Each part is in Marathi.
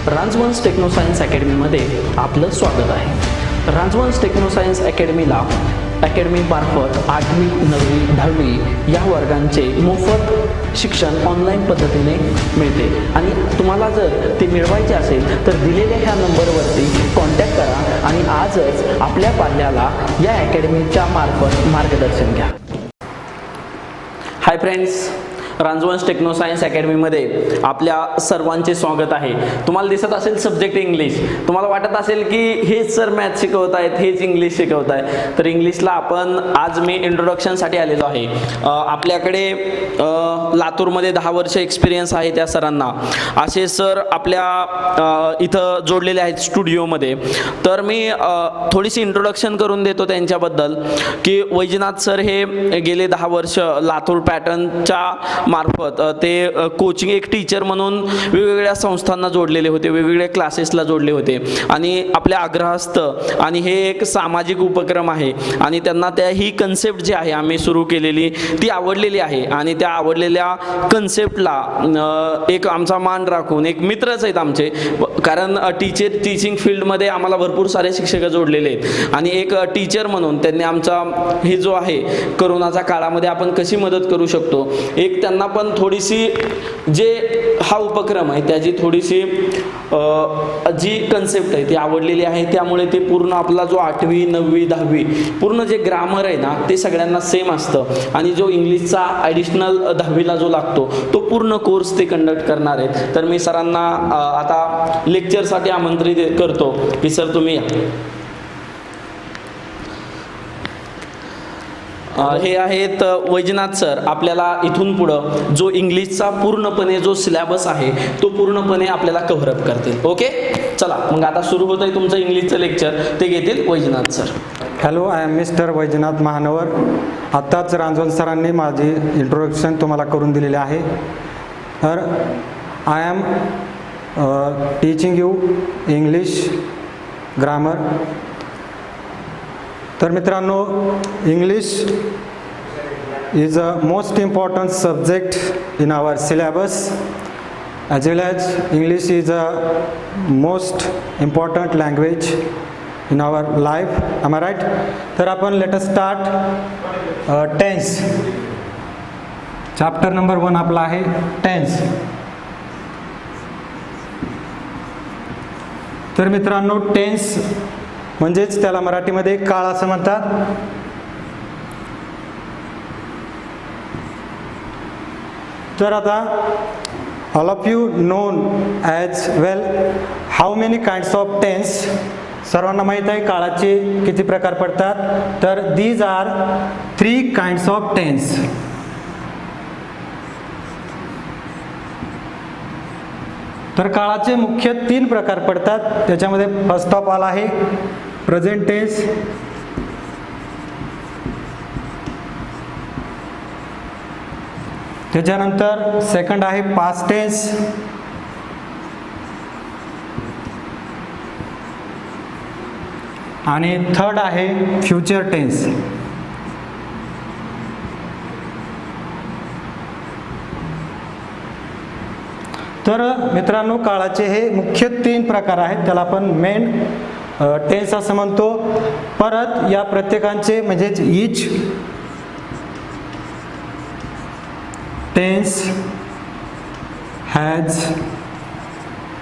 रांजवंश टेक्नो सायन्स अकॅडमीमध्ये आपलं स्वागत आहे. रांजवंश टेक्नो सायन्स अकॅडमीमार्फत 8वी 9वी 10वी या वर्गांचे मोफत शिक्षण ऑनलाईन पद्धतीने मिळते आणि तुम्हाला जर ते मिळवायचे असेल तर दिलेल्या ह्या नंबरवरती कॉन्टॅक्ट करा आणि आजच आपल्या पाल्याला या अकॅडमीच्या मार्फत मार्गदर्शन घ्या. हाय फ्रेंड्स, रांजवंश टेक्नो सायन्स अकॅडमीमध्ये आपल्या सर्वांचे स्वागत आहे. तुम्हाला दिसत असेल सब्जेक्ट इंग्लिश. तुम्हाला वाटत असेल की हेच सर मॅथ शिकवत आहेत, हेच इंग्लिश शिकवत आहे. तर इंग्लिशला आपण आज मी इंट्रोडक्शनसाठी आलेलो आहे. आपल्याकडे लातूरमध्ये 10 वर्ष एक्सपिरियन्स आहे त्या सरांना. असे सर आपल्या इथं जोडलेले आहेत स्टुडिओमध्ये. तर मी थोडीशी इंट्रोडक्शन करून देतो त्यांच्याबद्दल की वैजनाथ सर हे गेले 10 वर्ष लातूर पॅटर्नच्या मार्फत ते कोचिंग एक टीचर म्हणून वेगवेगळ्या संस्थांना जोडलेले होते, वेगवेगळ्या क्लासेसला जोडले होते आणि आपल्या आग्रहास्त आणि हे एक सामाजिक उपक्रम आहे आणि त्यांना त्या ही कन्सेप्ट जी आहे आम्ही सुरू केलेली ती आवडलेली आहे आणि त्या आवडलेल्या कन्सेप्टला एक आमचा मान राखून एक मित्रच आहेत आमचे, कारण टीचिंग फील्डमध्ये आम्हाला भरपूर सारे शिक्षक जोडलेले आहेत आणि एक टीचर म्हणून त्यांनी आमचा हे जो आहे करोनाच्या काळामध्ये आपण कशी मदत करू शकतो, एक त्यांना पण थोडीशी जे हा उपक्रम आहे त्याची थोडीशी जी कन्सेप्ट आहे ती आवडलेली आहे. त्यामुळे ते पूर्ण आपला जो 8वी 9वी 10वी पूर्ण जे ग्रामर आहे ना ते सगळ्यांना सेम असतं आणि जो इंग्लिशचा ॲडिशनल 10वीला जो लागतो तो पूर्ण कोर्स ते कंडक्ट करणार आहेत. तर मी सरांना आता लेक्चरसाठी आमंत्रित करतो की सर तुम्ही या. हे आहेत वैजनाथ सर. आपल्याला इथून पुढं जो इंग्लिशचा पूर्णपणे जो सिलेबस आहे तो पूर्णपणे आपल्याला कव्हर अप करतील. ओके, चला मग आता सुरू होत आहे तुमचं इंग्लिशचं लेक्चर. ते घेतील Vaijnath sir. Hello, I am mister Vaijnath Mahanwar. आत्ताच रांजवंश सरांनी माझी इंट्रोडक्शन तुम्हाला करून दिलेले आहे. तर I am teaching you English grammar. तर मित्रांनो, English is a most important subject in our syllabus as well as English is a most important language in our life. Am I right? तर आपण let us start tense. Chapter number 1 आपला आहे टेन्स. तर मित्रांनो, टेन्स म्हणजेच त्याला मराठीमध्ये काळ असं म्हणतात. तर आता all of you known as well how many kinds of tense. सर्वांना माहीत आहे काळाचे किती प्रकार पडतात. तर these are 3 kinds of tense. तर काळाचे मुख्य 3 प्रकार पडतात. त्याच्यामध्ये फर्स्ट ऑफ ऑल आहे प्रेझेंट टेन्स, त्याच्यानंतर सेकंड आहे पास्ट टेन्स, आणि थर्ड आहे फ्युचर टेन्स. तर मित्रांनो, काळाचे हे मुख्य 3 प्रकार आहेत. त्याला आपण मेन टेन्स असं म्हणतो. परत या प्रत्येकांचे म्हणजेच each tense has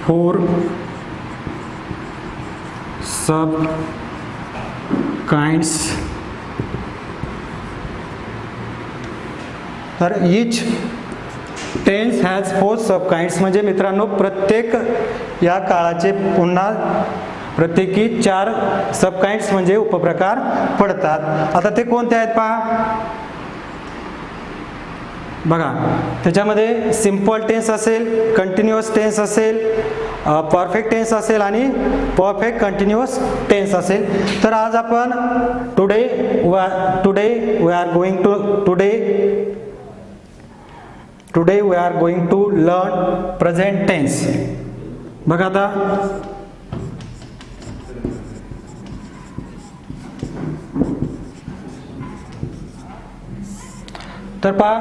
4 sub kinds. तर each tense has 4 sub kinds म्हणजे मित्रांनो प्रत्येक या काळाचे पुन्हा प्रत्येकी 4 सब काइंड्स म्हणजे उपप्रकार पडतात. आता ते कोणते आहेत पहा बघा. त्याच्यामध्ये सिम्पल टेन्स असेल, कंटिन्युअस टेन्स असेल, परफेक्ट टेन्स असेल आणि परफेक्ट कंटिन्युअस टेन्स असेल. तर आज आपण today we are going to learn present tense. बघा आता तर पहा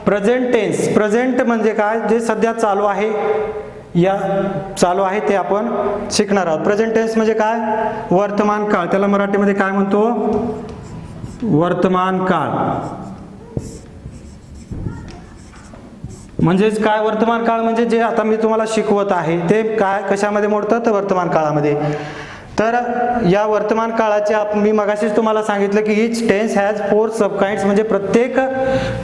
प्रेझेंट टेन्स. प्रेझेंट म्हणजे काय, जे सध्या चालू आहे या चालू आहे ते आपण शिकणार आहोत. प्रेझेंट टेन्स म्हणजे काय? वर्तमान काळ. त्याला मराठीमध्ये काय म्हणतो? वर्तमान काळ. म्हणजेच काय वर्तमान काळ म्हणजे जे आता मी तुम्हाला शिकवत आहे ते काय कशामध्ये मोडतं? तर वर्तमान काळामध्ये. तर या वर्तमान काळाचे मी मगाशीच तुम्हाला सांगितलं की इच टेन्स हॅज 4 सबकाइंड्स, म्हणजे प्रत्येक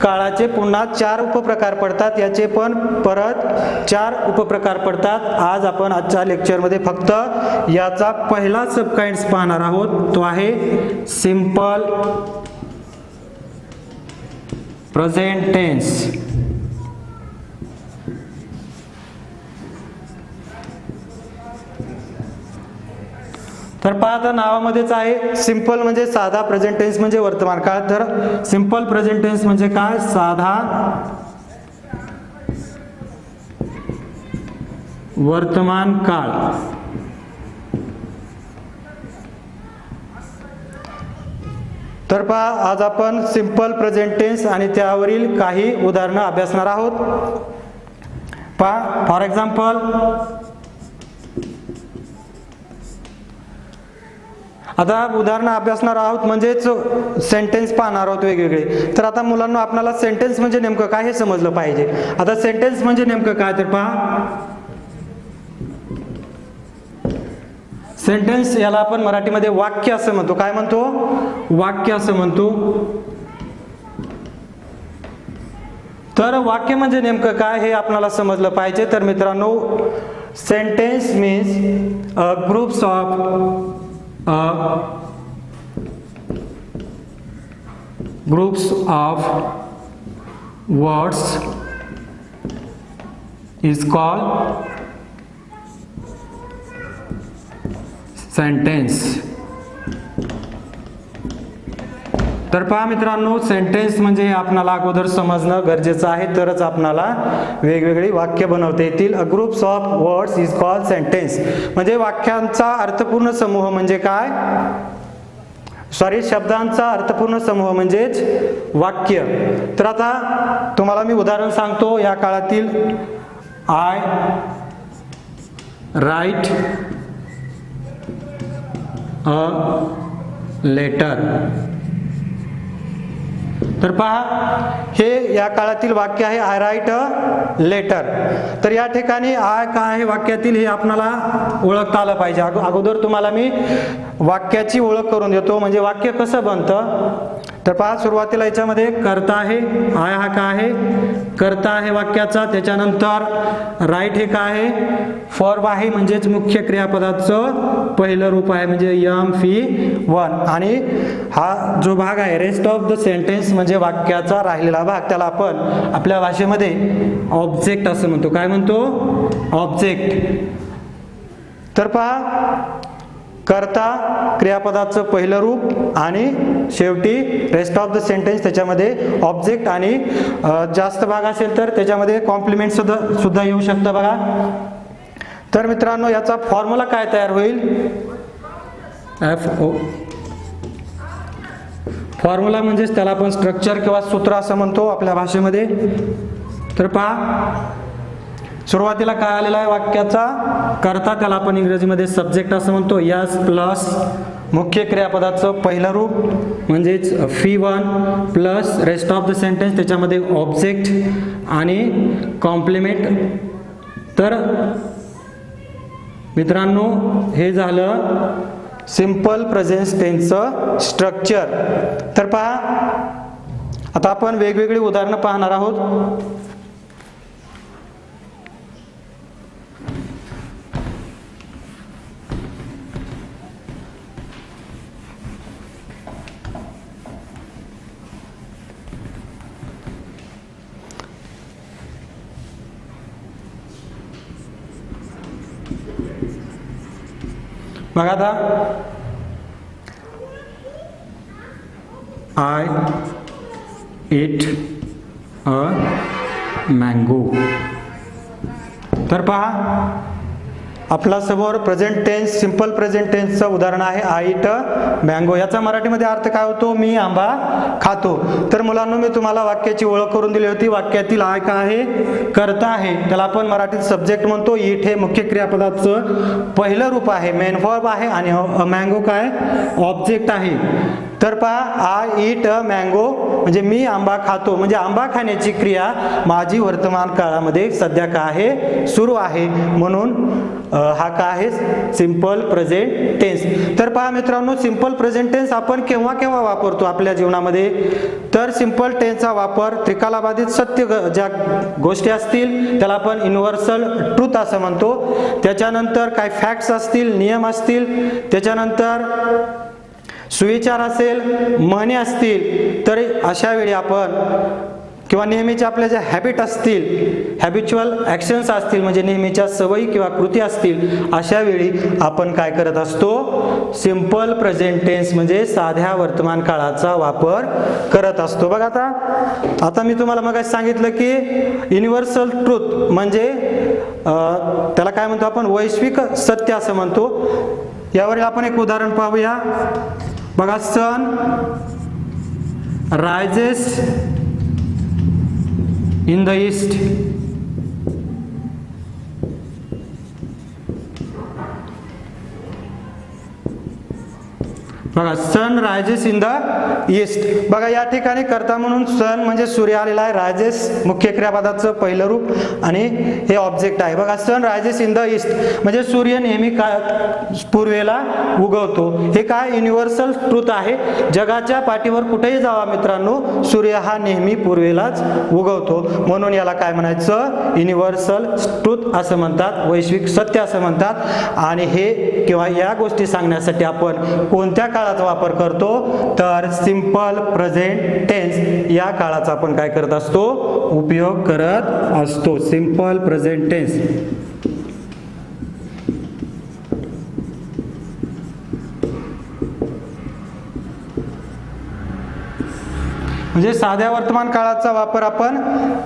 काळाचे पुन्हा 4 उपप्रकार पडतात. याचे पण परत 4 उपप्रकार पडतात. आज आपण आजच्या लेक्चरमध्ये फक्त याचा पहिला सबकाइंड्स पाहणार आहोत. तो आहे सिंपल प्रेझेंट टेन्स. तर पहा, आता नावामध्येच आहे सिंपल म्हणजे साधा, प्रेझेंट टेन्स म्हणजे वर्तमान काळ. तर सिंपल प्रेझेंट टेन्स म्हणजे काय? साधा वर्तमान काळ. तर पहा, आज आपण सिंपल प्रेझेंट टेन्स आणि त्यावरील काही उदाहरणं अभ्यासणार आहोत. पहा, फॉर एक्झाम्पल, आता उदाहरणं अभ्यासणार आहोत म्हणजेच सेंटेन्स पाहणार आहोत वेगवेगळे. तर आता मुलांना आपल्याला सेंटेन्स म्हणजे नेमकं काय हे समजलं पाहिजे. आता सेंटेन्स म्हणजे नेमकं काय? तर पहा, सेंटेन्स याला आपण मराठीमध्ये वाक्य असं म्हणतो. काय म्हणतो? वाक्य असं म्हणतो. तर वाक्य म्हणजे नेमकं काय हे आपल्याला समजलं पाहिजे. तर मित्रांनो, sentence means groups of words is called sentence. तर पहा मित्रांनो, सेंटेन्स म्हणजे आपणाला अगोदर समजणं गरजेचं आहे, तरच आपणाला वेगवेगळी वाक्य बनवता येतील. A groups of words is called sentence. म्हणजे वाक्यांचा अर्थपूर्ण समूह म्हणजे काय? शब्दांचा अर्थपूर्ण समूह म्हणजेच वाक्य. तर आता तुम्हाला मी उदाहरण सांगतो. या काळातील आय राईट अ लेटर. तर पहा, हे या काळातील वाक्य आहे, आय राईट अ लेटर. तर या ठिकाणी आय काय आहे वाक्यातील हे आपल्याला ओळखता आलं पाहिजे. अगोदर तुम्हाला मी वाक्याची ओळख करून देतो, म्हणजे वाक्य कसं बनतं. तर पहा, सुरुवातीला याच्यामध्ये कर्ता आहे. आय हा काय आहे? कर्ता आहे वाक्याचा. त्याच्यानंतर राईट हे काय आहे? फॉर्म आहे, म्हणजेच मुख्य क्रियापदाचं पहिलं रूप आहे, म्हणजे M-V-1. आणि हा जो भाग आहे रेस्ट ऑफ द सेंटेन्स म्हणजे वाक्याचा राहिलेला भाग, त्याला आपण आपल्या भाषेमध्ये ऑब्जेक्ट असं म्हणतो. काय म्हणतो? ऑब्जेक्ट. तर पहा, कर्ता क्रियापदाचं पहिलं रूप आणि शेवटी रेस्ट ऑफ द सेंटेन्स त्याच्यामध्ये ऑब्जेक्ट, आणि जास्त भाग असेल तर त्याच्यामध्ये कॉम्प्लिमेंट सुद्धा येऊ शकतं बघा. तर मित्रांनो, याचा फॉर्म्युला काय तयार होईल? FO. फॉर्म्युला म्हणजेच त्याला आपण स्ट्रक्चर किंवा सूत्र असं म्हणतो आपल्या भाषेमध्ये. तर पहा, सुरुवातीला काय आलेला आहे वाक्याचा? कर्ता, त्याला आपण इंग्रजीमध्ये सब्जेक्ट असं म्हणतो. यस प्लस मुख्य क्रियापदाचं पहिलं रूप म्हणजेच V1 plus rest of the sentence त्याच्यामध्ये ऑब्जेक्ट आणि कॉम्प्लिमेंट. तर मित्रांनो, हे झालं सिंपल प्रेझेंट टेन्सचं स्ट्रक्चर. तर पहा, आता आपण वेगवेगळी उदाहरणं पाहणार आहोत. बघा आता, आय इट अ मँगो. तर पहा, आपला समोर प्रेझेंट टेन्स, सिंपल प्रेझेंट टेन्सचं उदाहरण आहे आय ईट अ मँगो. याचा मराठीमध्ये अर्थ काय होतो? मी आंबा खातो. तर मुलांनो, मी तुम्हाला वाक्याची ओळख करून दिली होती. वाक्यातील आय काय आहे? कर्ता आहे. त्याला आपण मराठीत सब्जेक्ट म्हणतो. ईट हे मुख्य क्रियापदाचं पहिलं रूप आहे, मेन वर्ब आहे, आणि मँगो काय? ऑब्जेक्ट आहे. तर पहा, आय ईट अ मँगो म्हणजे मी आंबा खातो, म्हणजे आंबा खाण्याची क्रिया माझी वर्तमान काळामध्ये सध्या काय आहे? सुरू आहे. म्हणून हा काय आहे? Simple present tense. तर पहा मित्रांनो, सिंपल प्रेझेंट टेन्स आपण केव्हा केव्हा वापरतो आपल्या जीवनामध्ये? तर सिंपल टेन्सचा वापर त्रिकालाबाधित सत्य ज्या गोष्टी असतील त्याला आपण युनिव्हर्सल ट्रूथ असं म्हणतो. त्याच्यानंतर काय फॅक्ट्स असतील, नियम असतील, त्याच्यानंतर सुविचार असेल, म्हणी असतील, तर अशा वेळी आपण किंवा नेहमीच्या आपल्या ज्या हॅबिट असतील, हॅबिच्युअल ॲक्शन्स असतील, म्हणजे नेहमीच्या सवयी किंवा कृती असतील, अशा वेळी आपण काय करत असतो? सिंपल प्रेझेंट टेन्स म्हणजे साध्या वर्तमान काळाचा वापर करत असतो. बघा, आता मी तुम्हाला मग सांगितलं की युनिव्हर्सल ट्रूथ म्हणजे त्याला काय म्हणतो आपण? वैश्विक सत्य असं म्हणतो. यावरील आपण एक उदाहरण पाहूया. बघा, सन रायजेस in the east. बघा, सन रायजेस इन द ईस्ट. बघा, या ठिकाणी कर्ता म्हणून सन म्हणजे सूर्य आलेला आहे. रायजेस मुख्य क्रियापदाचं पहिलं रूप आणि हे ऑब्जेक्ट आहे. बघा, सन रायजेस इन द ईस्ट म्हणजे सूर्य नेहमी काय? पूर्वेला उगवतो. हे काय? युनिव्हर्सल ट्रूथ आहे. जगाच्या पाठीवर कुठेही जावा मित्रांनो, सूर्य हा नेहमी पूर्वेलाच उगवतो. म्हणून याला काय म्हणायचं? युनिव्हर्सल ट्रूथ असं म्हणतात, वैश्विक सत्य असं म्हणतात. आणि हे किंवा या गोष्टी सांगण्यासाठी आपण कोणत्या काळाचा वापर करतो? तर सिंपल प्रेझेंट टेन्स या काळाचा आपण काय करत असतो? उपयोग करत असतो. Simple present tense. म्हणजे साध्या वर्तमान काळाचा वापर आपण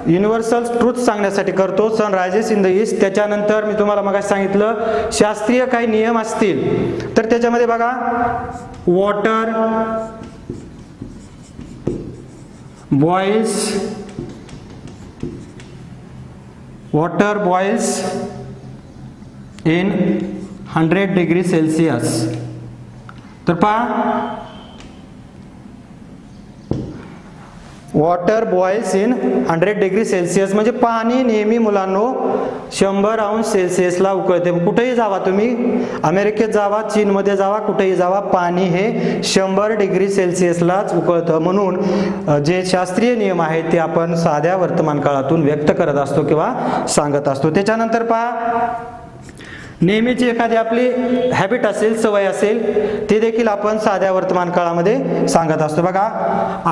युनिव्हर्सल ट्रूथ सांगण्यासाठी करतो. सन रायजेस इन द ईस्ट. त्याच्यानंतर मी तुम्हाला मग सांगितलं शास्त्रीय काही नियम असतील तर त्याच्यामध्ये बघा, water boils in 100 degree Celsius. तर पहा, water boils in 100 degree Celsius म्हणजे पाणी नेहमी मुलांनो 100 अंश सेल्सिअसला उकळते. कुठेही जावा तुम्ही, अमेरिकेत जावा, चीनमध्ये जावा, कुठेही जावा, पाणी हे 100 डिग्री सेल्सिअसलाच उकळतं. म्हणून जे शास्त्रीय नियम आहेत ते आपण साध्या वर्तमान काळातून व्यक्त करत असतो किंवा सांगत असतो. त्याच्यानंतर पहा, नेहमीची एखादी आपली हॅबिट असेल, सवय असेल, ते देखील आपण साध्या वर्तमान काळामध्ये सांगत असतो. बघा,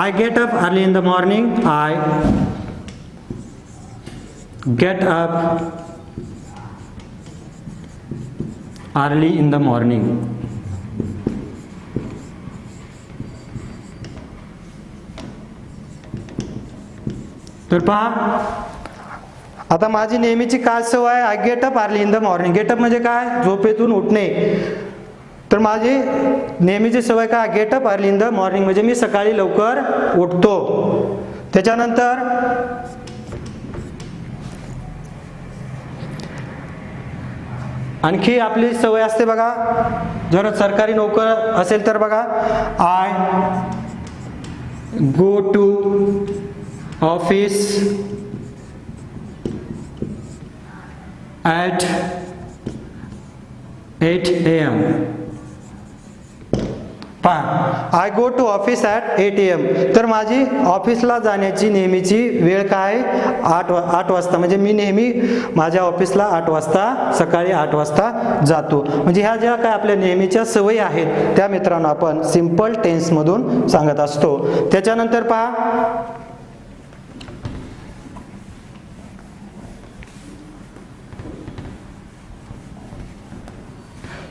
I get up early in the morning. I get up early in the morning. तर पहा, आता माझी नेहमीची काय सवय आहे? I get up early in the morning. Getup म्हणजे काय? झोपेतून उठणे. तर माझी नेहमीची सवय काय? Get up early in the morning म्हणजे मी सकाळी लवकर उठतो. त्याच्यानंतर आणखी आपली सवय असते बघा, जर सरकारी नोकर असेल तर बघा, I go to office at 8 AM. पहा, I go to office at 8 AM. तर माझी ऑफिसला जाण्याची नेहमीची वेळ काय? 8 वाजता. म्हणजे मी नेहमी माझ्या ऑफिसला 8 वाजता, सकाळी 8 वाजता जातो. म्हणजे ह्या ज्या काय आपल्या नेहमीच्या सवयी आहेत त्या मित्रांनो आपण सिंपल टेन्समधून सांगत असतो. त्याच्यानंतर पहा,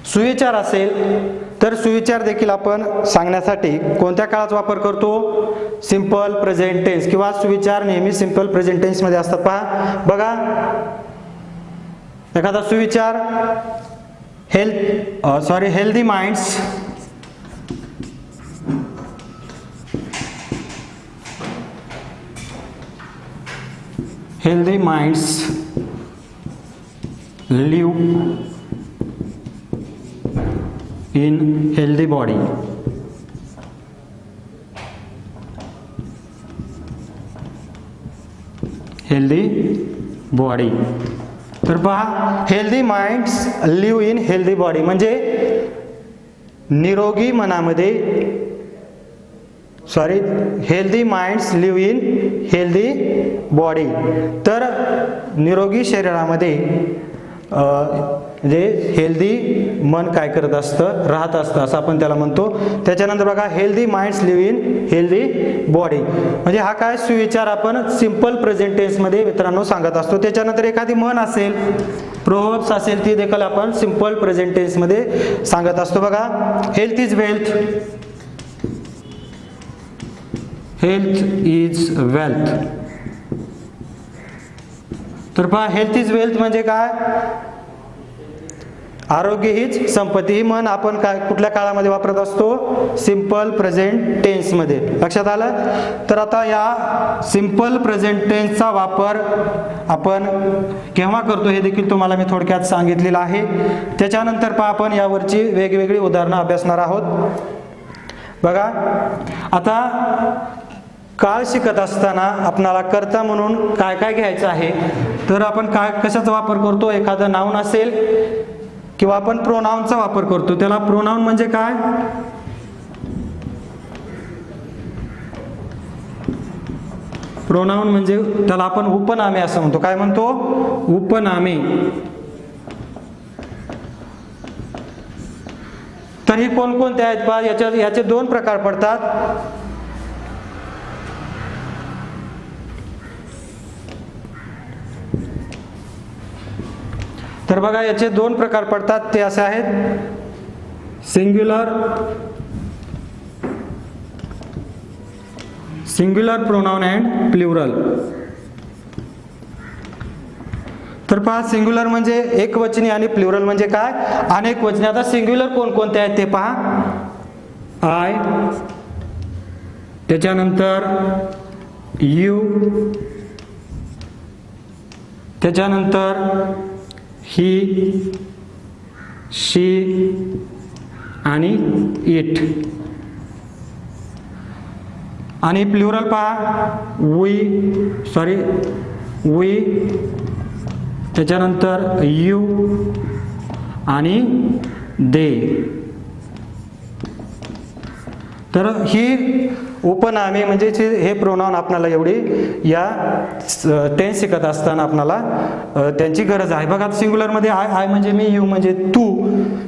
सुविचार असेल तर सुविचार देखील आपण सांगण्यासाठी कोणत्या काळाचा वापर करतो? सिंपल प्रेझेंट टेन्स किंवा सुविचार नेहमी सिंपल प्रेझेंट टेन्स मध्ये असतात. पहा, बघा, एखादा सुविचार healthy minds live in healthy body. तर पहा, healthy minds live in healthy body म्हणजे निरोगी मनामध्ये healthy minds live in healthy body. तर निरोगी शरीरामध्ये म्हणजे हेल्दी मन काय करत असतं, राहत असतं असं आपण त्याला म्हणतो. त्याच्यानंतर बघा, healthy minds live in healthy body म्हणजे हा काय सुविचार आपण सिंपल प्रेझेंट टेन्समध्ये मित्रांनो सांगत असतो. त्याच्यानंतर एखादी म्हण असेल, प्रोव्हर्ब्स असेल, ती देखील आपण सिंपल प्रेझेंट टेन्समध्ये सांगत असतो. बघा, health is wealth, health is wealth. तर पहा, हेल्थ इज वेल्थ म्हणजे काय, आरोग्य हीच संपत्ती. ही म्हण आपण काय कुठल्या काळामध्ये वापरत असतो, सिंपल प्रेझेंट टेन्समध्ये. लक्षात आलं. तर आता या सिंपल प्रेझेंट टेन्सचा वापर आपण केव्हा करतो हे देखील तुम्हाला मी थोडक्यात सांगितलेलं आहे. त्याच्यानंतर पहा, आपण यावरची वेगवेगळी उदाहरणं अभ्यासणार आहोत. बघा, आता काळ शिकत असताना आपणाला कर्ता म्हणून काय काय घ्यायचं आहे. तर आपण काय कशाचा वापर करतो, एखादं नाऊन असेल किंवा आपण प्रोनाऊनचा वापर करतो. त्याला प्रोनाऊन म्हणजे काय, प्रोनाऊन म्हणजे त्याला आपण उपनामे असं म्हणतो. काय म्हणतो, उपनामे. तर ही कोणकोणते आहेत पहा, याचे दोन प्रकार पडतात. तर बघा, याचे दोन प्रकार पडतात. ते असे आहेत, सिंग्युलर प्रोनाउन अँड प्लुरल. तर पहा, सिंग्युलर म्हणजे एकवचनी आणि प्लुरल म्हणजे काय, अनेक वचनी. आता सिंग्युलर कोणकोणते आहेत ते पहा, आय, त्याच्यानंतर यू, त्याच्यानंतर ही, शी आणि इट. आणि प्लुरल पहा, वी, त्याच्यानंतर यू आणि दे. तर ही उपनामे म्हणजे हे प्रोनाउन आपल्याला एवढी या टेन्स शिकत असताना आपल्याला त्यांची गरज आहे. बघा, सिंग्युलरमध्ये आय म्हणजे मी, यू म्हणजे तू,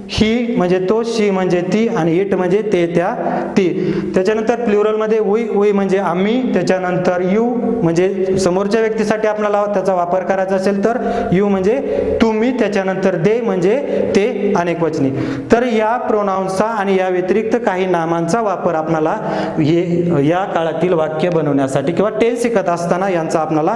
ही म्हणजे तो, शी म्हणजे ती आणि इट म्हणजे ते, त्या, ती. त्याच्यानंतर प्लुरलमध्ये वी म्हणजे आम्ही, त्याच्यानंतर यू म्हणजे समोरच्या व्यक्तीसाठी आपल्याला त्याचा वापर करायचा असेल तर यू म्हणजे तुम्ही, त्याच्यानंतर दे म्हणजे ते, अनेक वचनी. तर या प्रोनाउन्सचा आणि या व्यतिरिक्त काही नामांचा वापर आपल्याला या काळातील वाक्य बनवण्यासाठी किंवा टेन्स शिकत असताना यांचा आपल्याला